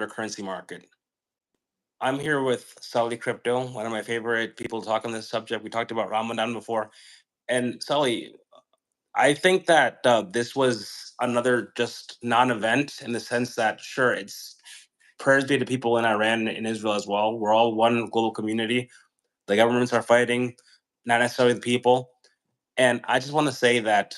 cryptocurrency market. I'm here with Sully Crypto, one of my favorite people to talk on this subject. We talked about Ramadan before. And Sully, I think that this was another just non event in the sense that, sure, it's prayers be to people in Iran and Israel as well. We're all one global community. The governments are fighting, not necessarily the people. And I just want to say that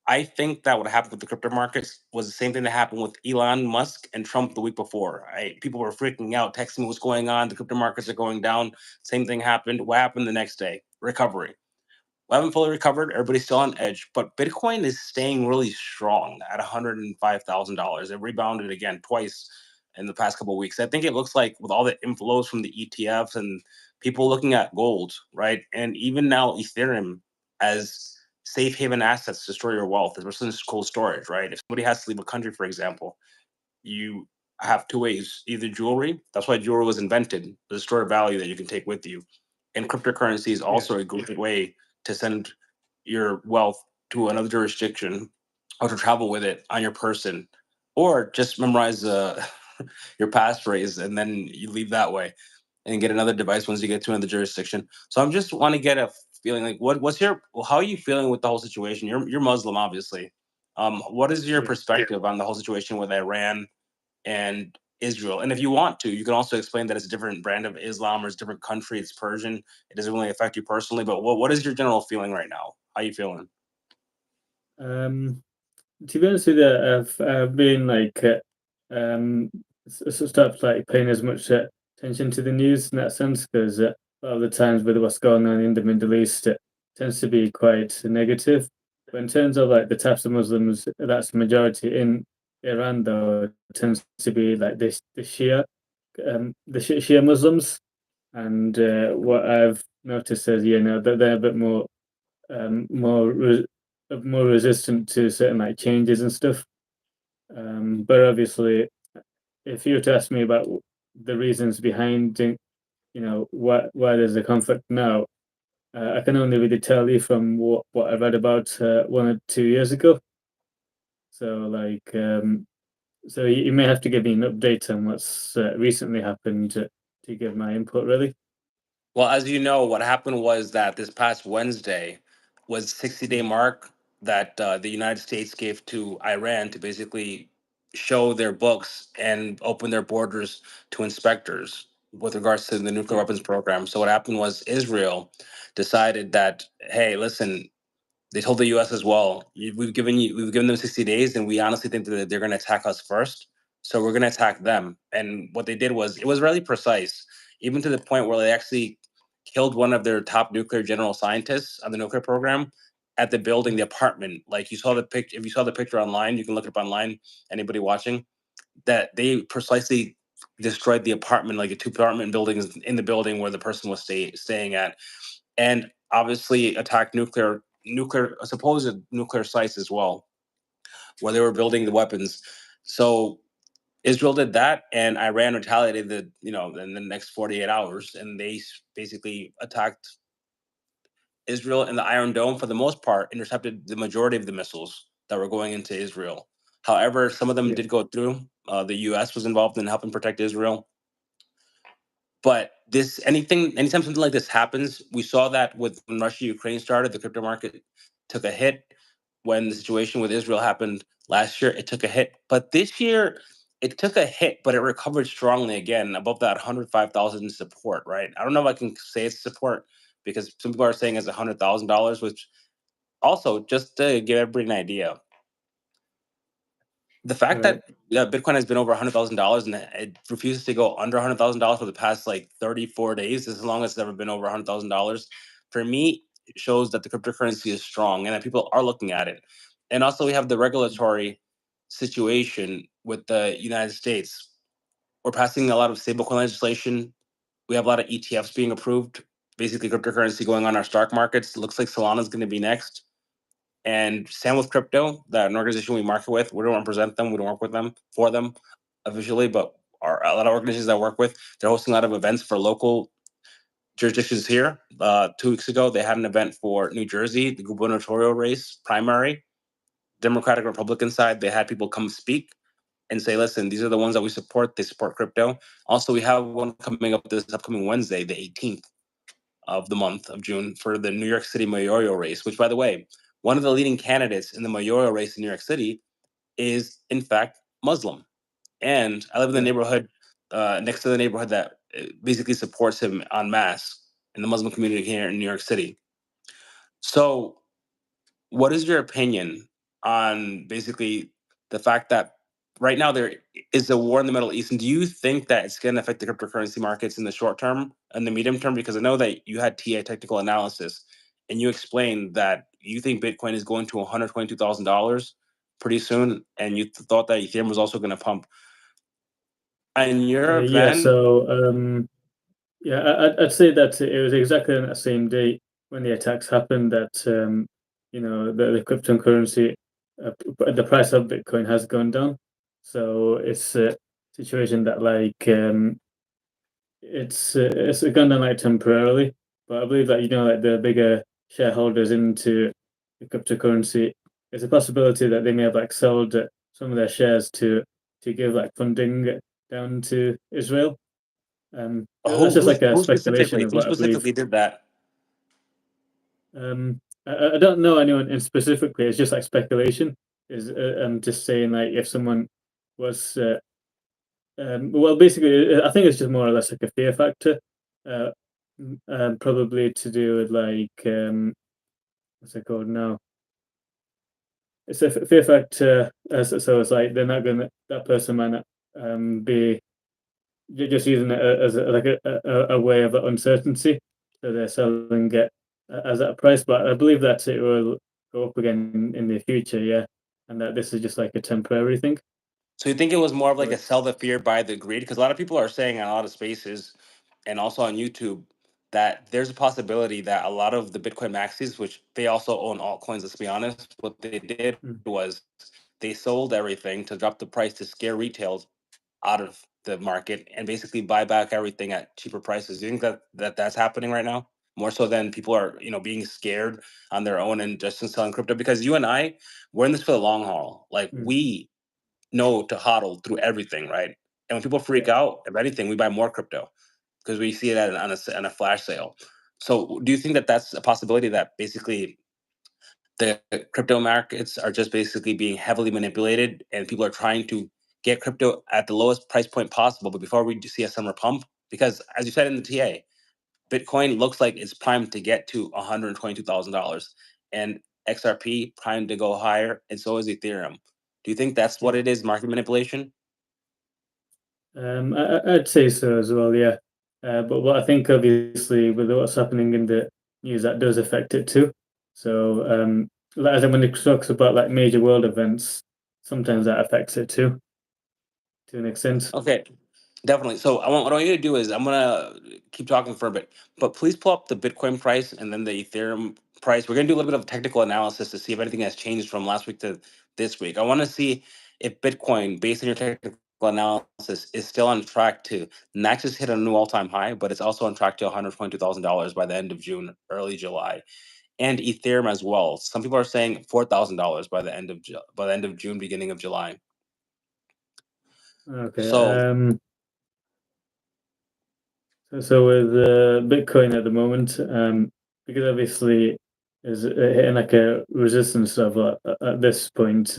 I think that what happened with the crypto markets was the same thing that happened with Elon Musk and Trump the week before. People were freaking out, texting me what's going on. The crypto markets are going down. Same thing happened. What happened the next day? Recovery. We haven't fully recovered. Everybody's still on edge, but Bitcoin is staying really strong at $105,000. It rebounded again twice in the past couple of weeks. I think it looks like with all the inflows from the ETFs and people looking at gold, right, and even now Ethereum as safe haven assets to store your wealth, especially in cold storage, right? If somebody has to leave a country, for example, you have two ways: either jewelry. That's why jewelry was invented, the store value that you can take with you, and cryptocurrency is Yeah. also a great way to send your wealth to another jurisdiction or to travel with it on your person, or just memorize your passphrase and then you leave that way and get another device once you get to another jurisdiction. So I'm just want to get a feeling like what's your how are you feeling with the whole situation? You're Muslim, obviously. What is your Yeah. perspective on the whole situation with Iran and Israel? And if you want to, you can also explain that it's a different brand of Islam or it's a different country. It's Persian. It doesn't really affect you personally. But what is your general feeling right now? How are you feeling? Um, to be honest with you, I've been um, stopped like paying as much attention to the news in that sense because a lot of the times with what's going on in the Middle East, it tends to be quite negative. But in terms of like the types of Muslims, that's the majority in Iran, though, it tends to be like this the Shia, Shia Muslims, and what I've noticed is, that they're a bit more um, more re- more resistant to certain like changes and stuff. But obviously, if you were to ask me about the reasons behind, why there's a conflict now, I can only really tell you from what I read about 1 or 2 years ago. So you may have to give me an update on what's recently happened to give my input, really. Well, as you know, what happened was that this past Wednesday was 60-day Mm. mark that the United States gave to Iran to basically show their books and open their borders to inspectors with regards to the nuclear Yeah, weapons program. So what happened was Israel decided that, hey, listen, they told the U.S. as well, we've given them 60 days, and we honestly think that they're going to attack us first. So we're going to attack them. And what they did was, it was really precise, even to the point where they actually killed one of their top nuclear general scientists on the nuclear program at the building, the apartment. Like you saw the picture, if you saw the picture online, you can look it up online. Anybody watching, that they precisely destroyed the apartment, like a two apartment buildings in the building where the person was staying at, and obviously attacked nuclear supposed nuclear sites as well where they were building the weapons. So Israel did that, and Iran retaliated in the next 48 hours, and they basically attacked Israel in the Iron Dome. For the most part, intercepted the majority of the missiles that were going into Israel. However, some of them yeah, did go through. The U.S. was involved in helping protect Israel. But anytime something like this happens, we saw that with when Russia Ukraine started, the crypto market took a hit. When the situation with Israel happened last year, it took a hit. But this year, it took a hit, but it recovered strongly again above that 105,000 support. Right? I don't know if I can say it's support because some people are saying it's $100,000, which also just to give everybody an idea, the fact right. that Bitcoin has been over $100,000 and it refuses to go under $100,000 for the past like 34 days, as long as it's ever been over $100,000, for me, it shows that the cryptocurrency is strong and that people are looking at it. And also, we have the regulatory situation with the United States. We're passing a lot of stablecoin legislation. We have a lot of ETFs being approved, basically cryptocurrency going on our stock markets. It looks like Solana is going to be next. And same with crypto, that an organization we market with, we don't represent them, we don't work with them for them officially, but a lot of organizations that I work with, they're hosting a lot of events for local jurisdictions here. 2 weeks ago, they had an event for New Jersey, the gubernatorial race primary, Democratic Republican side. They had people come speak, and say, listen, these are the ones that we support. They support crypto. Also, we have one coming up this upcoming Wednesday, the 18th of the month of June, for the New York City mayoral race, which, by the way, one of the leading candidates in the mayoral race in New York City is, in fact, Muslim. And I live in the Yeah. neighborhood next to the neighborhood that basically supports him en masse in the Muslim community here in New York City. So, what is your opinion on basically the fact that right now there is a war in the Middle East, and do you think that it's going to affect the cryptocurrency markets in the short term and the medium term? Because I know that you had TA technical analysis, and you explained that you think Bitcoin is going to $122,000 pretty soon, and you thought that Ethereum was also going to pump. In your Yeah. event, So yeah, I'd say that it was exactly on that same day when the attacks happened that the cryptocurrency, the price of Bitcoin has gone down. So it's a situation that like it's gone down like temporarily, but I believe that like the bigger shareholders into the cryptocurrency, there's a possibility that they may have like sold some of their shares to give like funding down to Israel. That's just like a who speculation specifically? of Who what I believe. specifically did that? I don't know anyone in specifically. It's just like speculation. Is I'm just saying like if someone was well, basically, I think it's just more or less like a fear factor, uh, probably to do with like what's it called now? It's a fear factor. So it's like they're not gonna that person might not be just using it as like a way of uncertainty. So they're selling it as at a price, but I believe that it will go up again in the future. Yeah, and that this is just like a temporary thing. So you think it was more of like a But sell the fear, buy the greed? Because a lot of people are saying in a lot of spaces and also on YouTube that there's a possibility that a lot of the Bitcoin maxis, which they also own altcoins, let's be honest, what they did mm, was they sold everything to drop the price to scare retails out of the market and basically buy back everything at cheaper prices. Do you think that, that's happening right now? More so than people are, being scared on their own and just in selling crypto? Because you and I, we're in this for the long haul. Like mm, we know to hodl through everything, right? And when people freak yeah. out, if anything, we buy more crypto because we see it on a flash sale. So, do you think that that's a possibility that basically the crypto markets are just basically being heavily manipulated and people are trying to get crypto at the lowest price point possible, but before we see a summer pump? Because as you said in the TA, Bitcoin looks like it's primed to get to $122,000 and XRP primed to go higher, and so is Ethereum. Do you think that's what Yeah. it is, market manipulation? I'd say so as well, yeah. But what I think, obviously, with what's happening in the news, that does affect it too. So, like, as in when it talks about like major world events, sometimes that affects it too, to an extent. Okay, definitely. So what I want you to do is I'm gonna keep talking for a bit, but please pull up the Bitcoin price and then the Ethereum price. We're gonna do a little bit of technical analysis to see if anything has changed from last week to this week. I want to see if Bitcoin, based on your technical analysis, is still on track to not just hit a new all-time high, but it's also on track to $122,000 by the end of June, early July, and Ethereum as well. Some people are saying $4,000 by the end of June, beginning of July. Okay. So So with Bitcoin at the moment, because obviously is hitting like a resistance level at this point,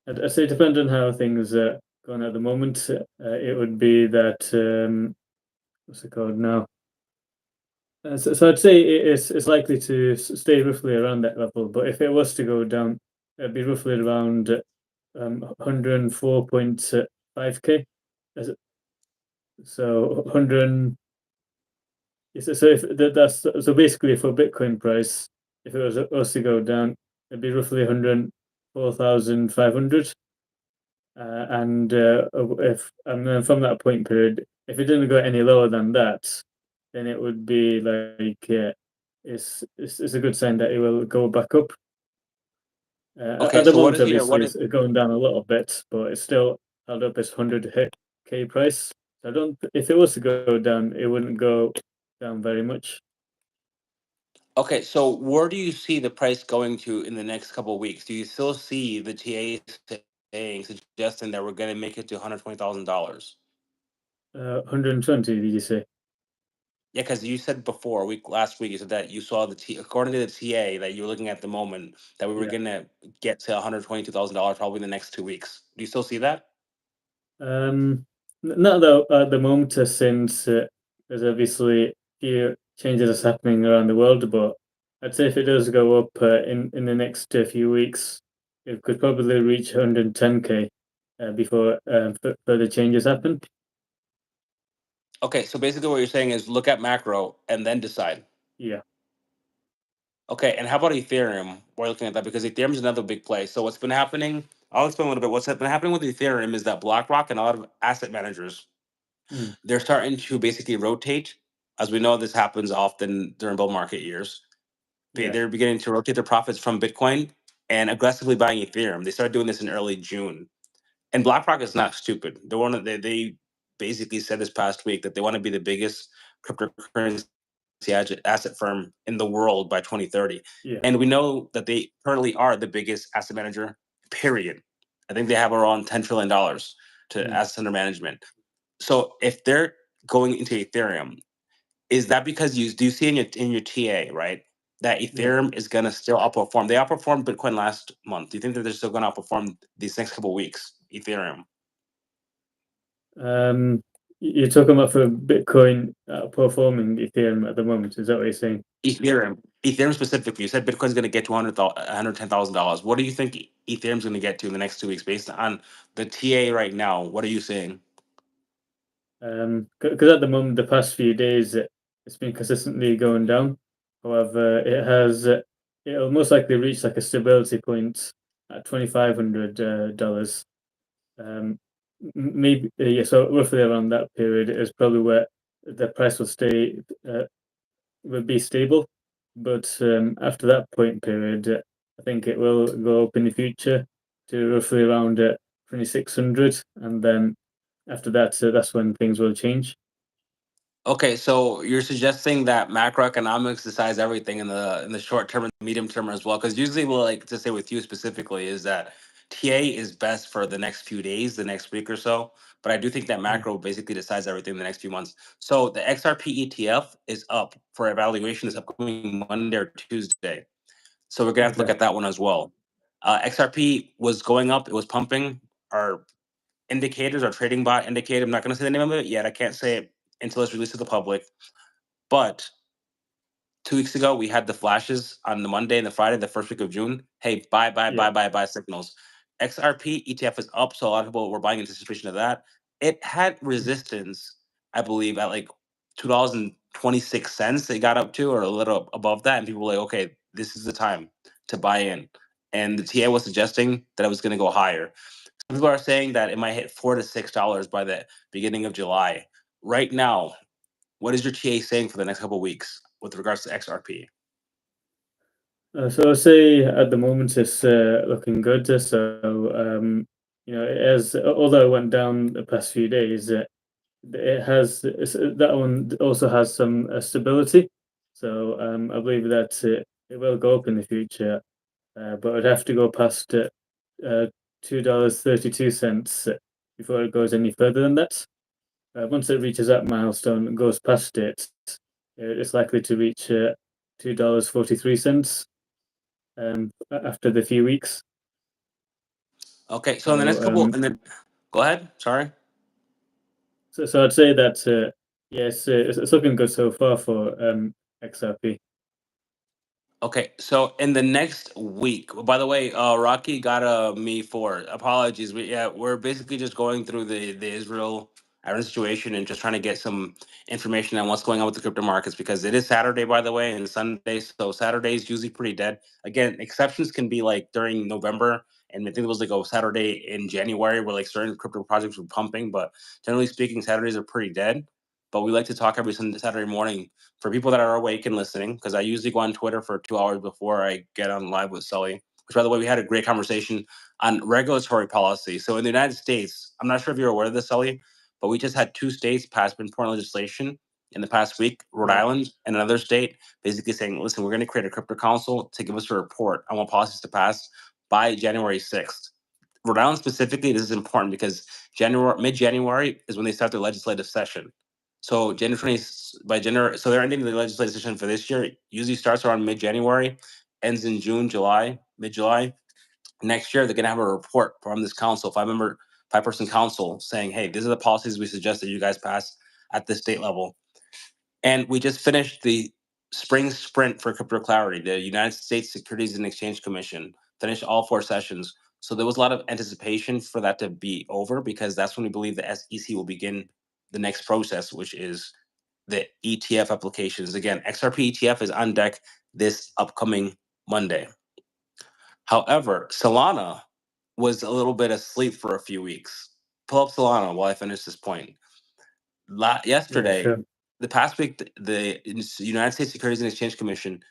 I'd say depending on how things are going at the moment, it would be that what's it called now? So I'd say it's likely to stay roughly around that level, but if it was to go down, it'd be roughly around 104.5K. So 100. So if that's so basically for Bitcoin price, if it was to go down, it'd be roughly 104,500. And if and then from that point period, if it didn't go any lower than that, then it would be like it's a good sign that it will go back up. okay, At the so what moment, is your obviously, what is it's going down a little bit, but it's still held up its 100K price. I don't. If it was to go down, it wouldn't go down very much. Okay, so where do you see the price going to in the next couple of weeks? Do you still see the TA saying, suggesting that we're going to make it to $120,000. 120, did you say? Yeah, because you said before last week you said that you saw according to the TA that you're looking at the moment that we were Yeah. gonna get to $122,000 probably in the next 2 weeks. Do you still see that? Not though at the moment, since there's obviously a few changes that's happening around the world, but I'd say if it does go up in the next few weeks, it could probably reach 110K before further changes happen. Okay, so basically what you're saying is look at macro and then decide. Yeah, Okay, and how about Ethereum? We're looking at that because Ethereum is another big play. So what's been happening? I'll explain a little bit. What's been happening with Ethereum is that BlackRock and a lot of asset managers mm, they're starting to basically rotate. As we know, this happens often during bull market years. yeah, They're beginning to rotate their profits from Bitcoin and aggressively buying Ethereum. They started doing this in early June. And BlackRock is not stupid. They basically said this past week that they want to be the biggest cryptocurrency asset firm in the world by 2030. yeah, And we know that they currently are the biggest asset manager, period. I think they have around $10 trillion to mm, assets under management. So if they're going into Ethereum, is that because you see in your TA, right? That yeah. Ethereum is gonna still outperform. They outperformed Bitcoin last month. Do you think that they're still gonna outperform these next couple of weeks? Ethereum. Um, you're talking about for Bitcoin performing Ethereum at the moment. Is that what you're saying? Ethereum specifically. You said Bitcoin's gonna get to $110,000. What do you think Ethereum's gonna get to in the next 2 weeks based on the TA right now? What are you saying? Because at the moment, the past few days, it's been consistently going down. However, it'll most likely reach like a stability point at $2,500. Maybe yeah, so roughly around that period is probably where the price will stay will be stable. But after that point period, I think it will go up in the future to roughly around 2,600, and then after that, that's when things will change. Okay, so you're suggesting that macroeconomics decides everything in the short term and the medium term as well. Because usually, we'll like to say with you specifically is that TA is best for the next few days, the next week or so. But I do think that Mm, macro basically decides everything in the next few months. So the XRP ETF is up for evaluation this upcoming Monday or Tuesday. So we're gonna have to look okay. at that one as well. XRP was going up; it was pumping. Our indicators, our trading bot indicator. I'm not gonna say the name of it yet. I can't say it until it's released to the public. But 2 weeks ago, we had the flashes on the Monday and the Friday, the first week of June. Hey, buy, buy, Yeah. buy, buy, buy signals. XRP ETF is up, so a lot of people were buying anticipation of that. It had resistance, I believe, at like $2.26. It got up to, or a little above that, and people were like, "Okay, this is the time to buy in." And the TA was suggesting that it was going to go higher. Some people are saying that it might hit $4 to $6 by the beginning of July. Right now, what is your TA saying for the next couple of weeks with regards to XRP? So I'll say at the moment it's looking good. It has, although it went down the past few days, that one also has some stability. So I believe that it will go up in the future, but it'd have to go past $2.32 before it goes any further than that. Once it reaches that milestone and goes past it, it's likely to reach $2.43 after the few weeks. Okay, so in the So next couple, and then go ahead. Sorry. so I'd say that yes, it's looking good so far for XRP. Okay, so in the next week, by the way, Rocky got me for apologies. We're basically just going through the Israel Iran situation and just trying to get some information on what's going on with the crypto markets because it is Saturday, by the way, and Sunday. So Saturday is usually pretty dead. Again, exceptions can be like during November, and I think it was like a Saturday in January where like certain crypto projects were pumping. But generally speaking, Saturdays are pretty dead. But we like to talk every Saturday morning for people that are awake and listening, because I usually go on Twitter for 2 hours before I get on live with Sully. Which, by the way, we had a great conversation on regulatory policy. So in the United States, I'm not sure if you're aware of this, Sully, but we just had two states pass important legislation in the past week, Rhode Yeah. Island and another state, basically saying, listen, we're going to create a crypto council to give us a report on what policies to pass by January 6th. Rhode Island specifically, this is important because mid-January is when they start their legislative session. So January 20, by January, so they're ending the legislative session for this year. Usually starts around mid-January, ends in June, July, mid-July. Next year, they're going to have a report from this council, five-person council, saying, "Hey, these are the policies we suggest that you guys pass at the state level." And we just finished the spring sprint for crypto clarity. The United States Securities and Exchange Commission finished all 4 sessions. So there was a lot of anticipation for that to be over because that's when we believe the SEC will begin the next process, which is the ETF applications. Again, XRP ETF is on deck this upcoming Monday. However, Solana was a little bit asleep for a few weeks. Pull up Solana while I finish this point. Yesterday, sure. the past week, the United States Securities and Exchange Commission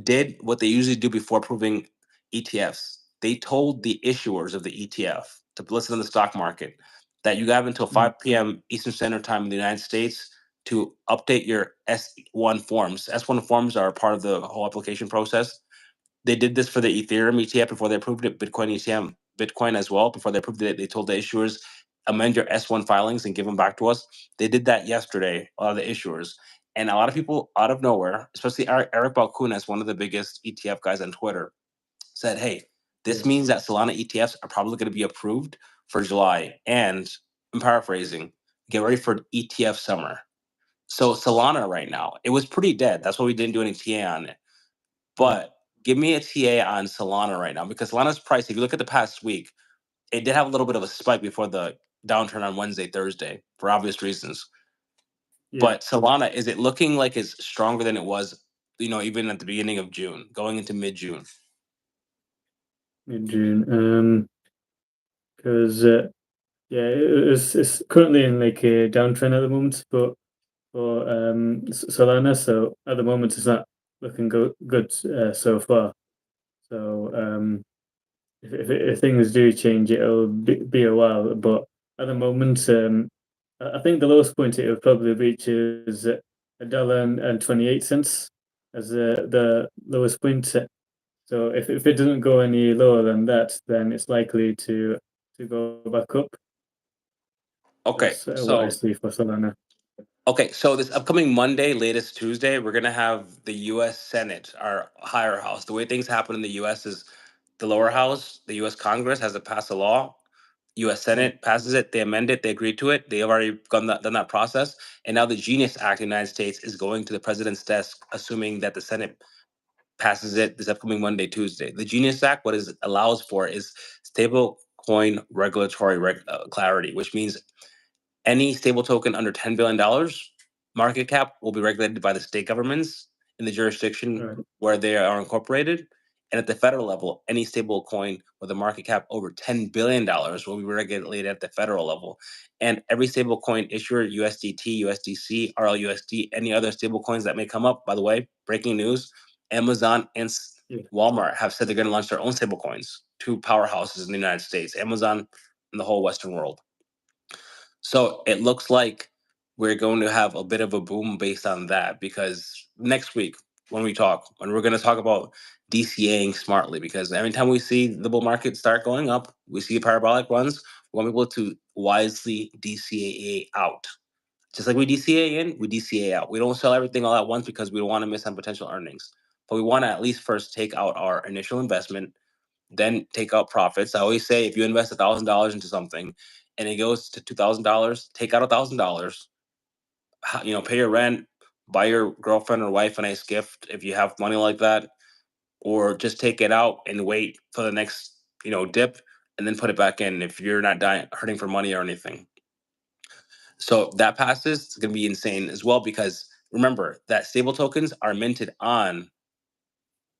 did what they usually do before approving ETFs. They told the issuers of the ETF to list on the stock market that you have until 5 p.m. Eastern Standard Time in the United States to update your S1 forms. S1 forms are part of the whole application process. They did this for the Ethereum ETF before they approved it, Bitcoin ETF, Bitcoin as well. Before they approved it, they told the issuers, amend your S1 filings and give them back to us. They did that yesterday, a lot of the issuers. And a lot of people out of nowhere, especially Eric Balkunas, one of the biggest ETF guys on Twitter, said, "Hey, this means that Solana ETFs are probably going to be approved for July. And I'm paraphrasing, get ready for ETF summer." So Solana right now, it was pretty dead. That's why we didn't do any TA on it. But give me a TA on Solana right now because Solana's price, if you look at the past week, it did have a little bit of a spike before the downturn on Wednesday, Thursday, for obvious reasons. But Solana, is it looking like it's stronger than it was, even at the beginning of June, going into mid-June? Mid-June. Because it's currently in like a downtrend at the moment, but for Solana, so at the moment it's not looking good so far. So if things do change, it'll be a while. But at the moment, I think the lowest point it will probably reach is $1.28 as the lowest point. So if it doesn't go any lower than that, then it's likely to go back up. Okay, That's what I see for Solana. Okay, so this upcoming Monday, latest Tuesday, we're gonna have the U.S. Senate, our higher house. The way things happen in the U.S. is the lower house, the U.S. Congress, has to pass a law. U.S. Senate passes it, they amend it, they agree to it. They have already done that process, and now the Genius Act in the United States is going to the president's desk, assuming that the Senate passes it this upcoming Monday, Tuesday. The Genius Act, what it allows for is stable coin regulatory clarity, which means any stable token under $10 billion market cap will be regulated by the state governments in the jurisdiction where they are incorporated. And at the federal level, any stable coin with a market cap over $10 billion will be regulated at the federal level. And every stable coin issuer, USDT, USDC, RLUSD, any other stable coins that may come up, by the way, breaking news, Amazon and Walmart have said they're going to launch their own stable coins, two powerhouses in the United States, Amazon and the whole Western world. So it looks like we're going to have a bit of a boom based on that because next week when we're going to talk about DCAing smartly because every time we see the bull market start going up, we see parabolic runs, we want people to wisely DCA out. Just like we DCA in, we DCA out. We don't sell everything all at once because we don't want to miss on potential earnings. But we want to at least first take out our initial investment, then take out profits. I always say if you invest $1,000 into something and it goes to $2,000, take out $1,000. Pay your rent, buy your girlfriend or wife a nice gift if you have money like that, or just take it out and wait for the next dip and then put it back in if you're not hurting for money or anything. So that passes. It's going to be insane as well because remember that stable tokens are minted on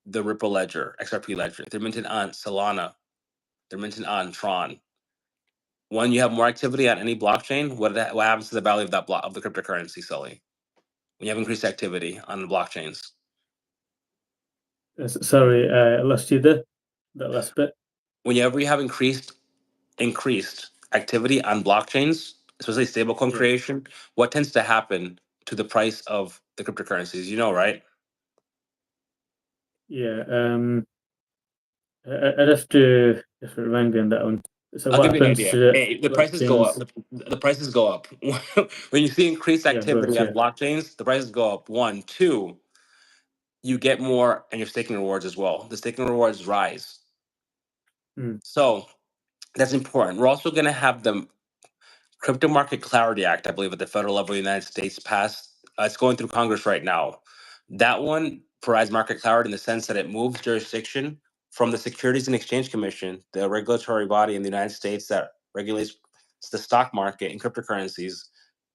the Ripple ledger, XRP ledger. They're minted on Solana. They're minted on Tron. When you have more activity on any blockchain, what happens to the value of that of the cryptocurrency, Sully? When you have increased activity on the blockchains. Sorry, I lost you there. That last bit. Whenever you have increased activity on blockchains, especially stablecoin creation, what tends to happen to the price of the cryptocurrencies? Right? Yeah. I'd have to remind me on that one. So I'll what give you an happens idea. to Hey, the what prices go changes? up. The prices go up when you see increased Yeah, of course, activity on yeah. blockchains. The prices go up. One, two, you get more, and your staking rewards as well. The staking rewards rise. Mm, So that's important. We're also going to have the Crypto Market Clarity Act, I believe, at the federal level of the United States passed. It's going through Congress right now. That one provides market clarity in the sense that it moves jurisdiction from the Securities and Exchange Commission, the regulatory body in the United States that regulates the stock market and cryptocurrencies,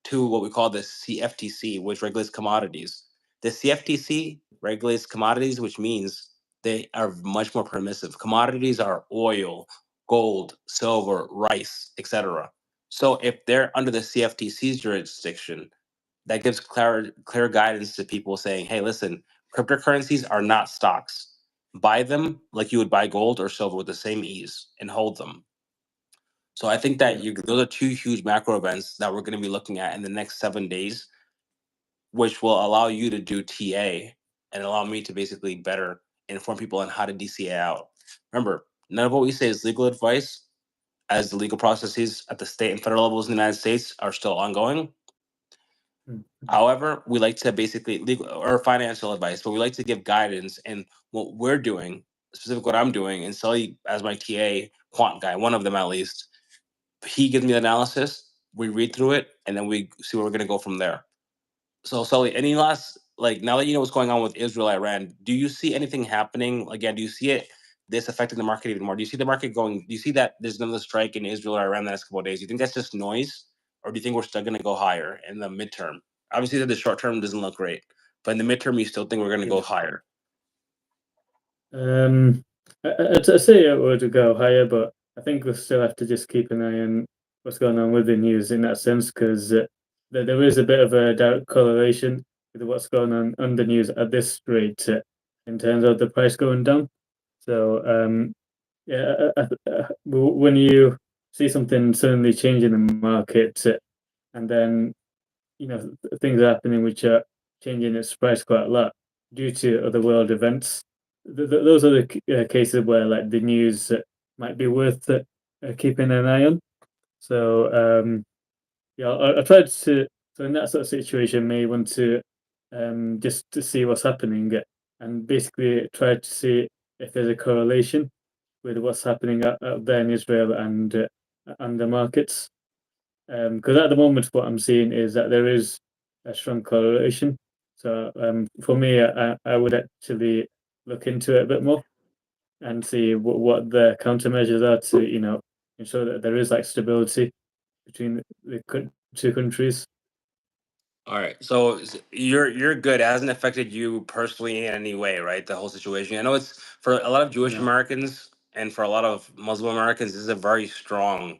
to what we call the CFTC, which regulates commodities. The CFTC regulates commodities, which means they are much more permissive. Commodities are oil, gold, silver, rice, etc. So if they're under the CFTC's jurisdiction, that gives clear guidance to people saying, hey, listen, cryptocurrencies are not stocks. Buy them like you would buy gold or silver with the same ease and hold them. So I think that yeah. those are two huge macro events that we're going to be looking at in the next 7 days, which will allow you to do TA and allow me to basically better inform people on how to DCA out. Remember, none of what we say is legal advice, as the legal processes at the state and federal levels in the United States are still ongoing. Mm, However, we like to basically legal or financial advice, but we like to give guidance. And what we're doing, specifically what I'm doing, and Sully as my TA quant guy, one of them at least, he gives me the analysis. We read through it, and then we see where we're going to go from there. So, Sully, any last, like, now that you know what's going on with Israel, Iran, do you see anything happening? Again, do you see it this affecting the market even more? Do you see the market going? Do you see that there's another strike in Israel or Iran the next couple of days? Do you think that's just noise, or do you think we're still going to go higher in the midterm? Obviously, the short term doesn't look great, but in the midterm, you still think we're going to go yeah. higher? Um, I'd say it would go higher, but I think we'll still have to just keep an eye on what's going on with the news in that sense, because there is a bit of a direct correlation with what's going on the news at this rate in terms of the price going down. So yeah, when you see something suddenly change in the market, and then things are happening which are changing its price quite a lot due to other world events. Those are the cases where like the news might be worth keeping an eye on. So yeah, I tried to. So in that sort of situation, may want to just to see what's happening and basically try to see if there's a correlation with what's happening out there in Israel and the markets. Because at the moment, what I'm seeing is that there is a strong correlation. So for me, I would actually look into it a bit more and see what the countermeasures are to ensure that there is like stability between the two countries. All right. So you're good. It hasn't affected you personally in any way, right? The whole situation. I know it's for a lot of Jewish No, Americans and for a lot of Muslim Americans, this is a very strong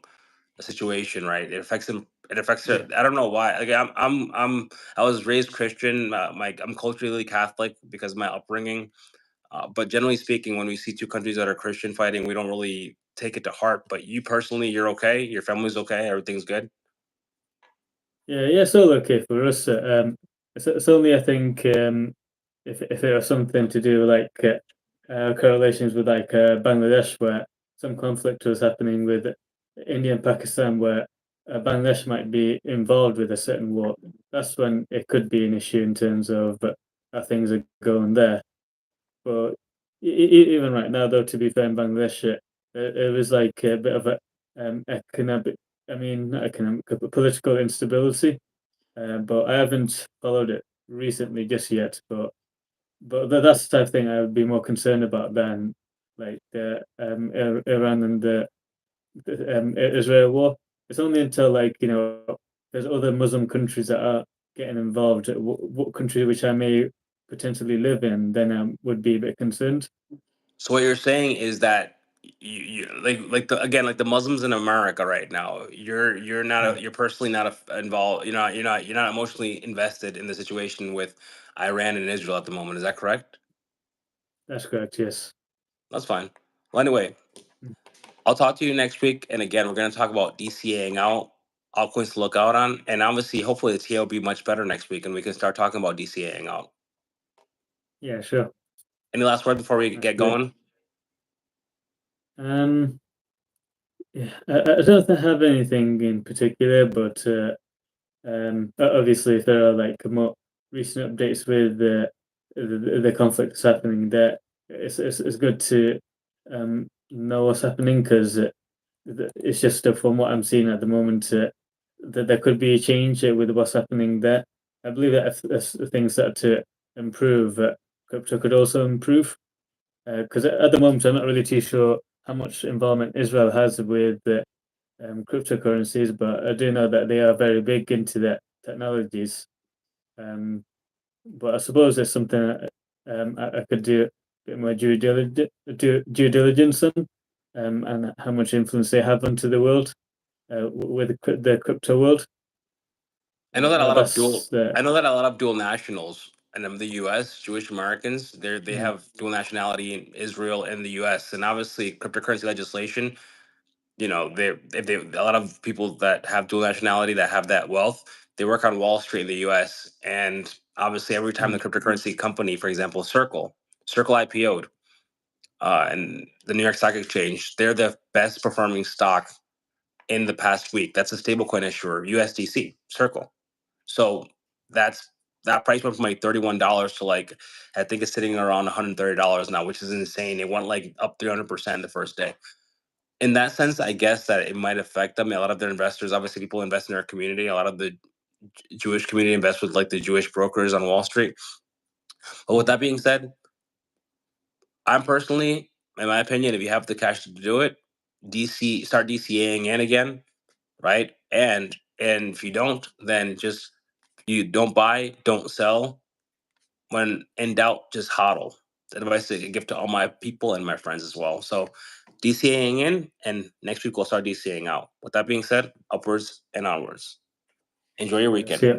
situation, right? It affects them. It affects yeah, their. I don't know why. Like I was raised Christian. I'm culturally Catholic because of my upbringing. But generally speaking, when we see two countries that are Christian fighting, we don't really take it to heart. But you personally, you're okay. Your family's okay. Everything's good. yeah. It's all okay for us. It's only I think if it was something to do like correlations with like Bangladesh, where some conflict was happening with India and Pakistan, where Bangladesh might be involved with a certain war. That's when it could be an issue in terms of how things are going there. But even right now, though, to be fair, in Bangladesh, it was like a bit of a economic, I mean, not economic, but political instability. But I haven't followed it recently just yet. But that's the type of thing I would be more concerned about than like the Iran and the Israel war. It's only until like there's other Muslim countries that are getting involved. What country which I may potentially live in, then I would be a bit concerned. So what you're saying is that you like the again like the Muslims in America right now. You're not Mm, you're personally not involved. You're not emotionally invested in the situation with Iran and Israel at the moment. Is that correct? that's correct. Yes. That's fine. Well, anyway, Mm, I'll talk to you next week. And again, we're going to talk about DCAing out, altcoins to look out on, and obviously, hopefully, the TA will be much better next week, and we can start talking about DCAing out. yeah. Sure. Any last word before we That's get great. going? Um. Yeah, I don't have anything in particular, but obviously, if there are like more recent updates with the conflict that's happening there, it's good to know what's happening because it's just from what I'm seeing at the moment that there could be a change with what's happening there. I believe that if things start to improve, crypto could also improve. Because at the moment, I'm not really too sure how much involvement Israel has with the cryptocurrencies, but I do know that they are very big into the technologies. Um, but I suppose it's something I could do a bit more due diligence on, and how much influence they have onto the world with the crypto world. I know that a lot of That's dual. the I know that a lot of dual nationals and of the U.S. Jewish Americans, they mm, have dual nationality in Israel and the U.S. And obviously, cryptocurrency legislation. If they a lot of people that have dual nationality that have that wealth, they work on Wall Street in the U.S. And obviously, every time the mm, cryptocurrency company, for example, Circle IPO'd, and the New York Stock Exchange, they're the best performing stock in the past week. That's a stablecoin issuer, USDC, Circle. So that's that price went from like $31 to like I think it's sitting around $130 now, which is insane. It went like up 300% the first day. In that sense, I guess that it might affect them. A lot of their investors, obviously, people invest in their community. A lot of the Jewish community invests with like the Jewish brokers on Wall Street. But with mm. that being said, I'm personally, in my opinion, if you have the cash to do it, start DCAing in again, right? And if you don't, then just you don't buy, don't sell. When in doubt, just hodl. The advice I give to all my people and my friends as well. So DCAing in, and next week we'll start DCAing out. With that being said, upwards and onwards. Enjoy your Yeah, weekend. see ya.